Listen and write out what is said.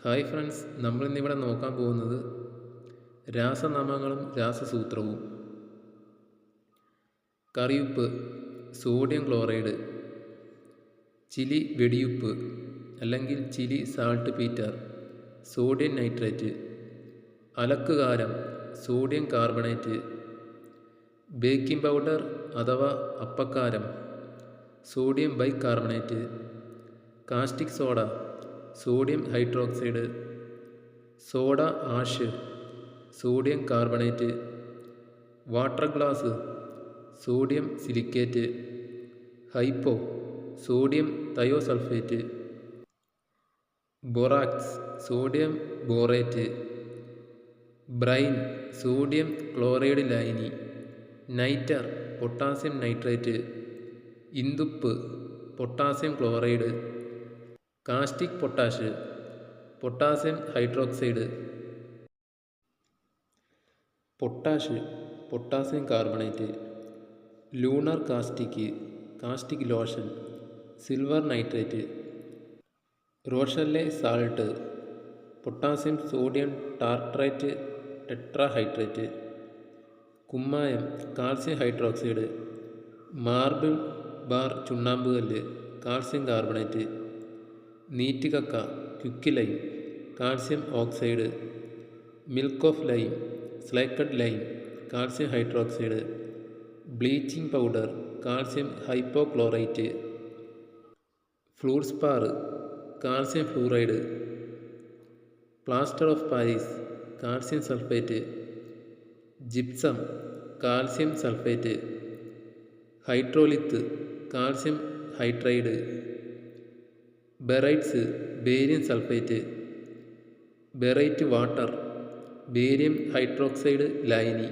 Hi friends, നമ്മളിന്നിവിടെ നോക്കാൻ പോകുന്നത് രാസനാമങ്ങളും രാസസൂത്രവും. കറിയുപ്പ് സോഡിയം ക്ലോറൈഡ്, ചിലി വെടിയുപ്പ് അല്ലെങ്കിൽ Chile saltpetre sodium nitrate, അലക്കുകാരം സോഡിയം കാർബണേറ്റ്, ബേക്കിംഗ് പൗഡർ അഥവാ അപ്പക്കാരം sodium bicarbonate, caustic soda sodium hydroxide, soda ash sodium carbonate, water glass sodium silicate, hypo sodium thiosulphate, borax sodium borate, brine sodium chloride ലായനി, nitre potassium nitrate, ഇന്ദുപ്പ് potassium chloride, caustic potash potassium hydroxide, potash potassium carbonate, lunar caustic lotion, silver nitrate, Rochelle salt potassium sodium tartrate tetrahydrate, കുമ്മായം calcium hydroxide, marble bar ചുണ്ണാമ്പുകല്ല് calcium carbonate, നീറ്റുകക്ക quicklime calcium oxide, milk of lime slaked lime calcium hydroxide, bleaching powder calcium hypochlorite, fluorspar calcium fluoride, plaster of Paris calcium sulphate, gypsum calcium sulphate, hydrolith calcium hydride, barytes barium sulphate, baryta water barium hydroxide ലായനി.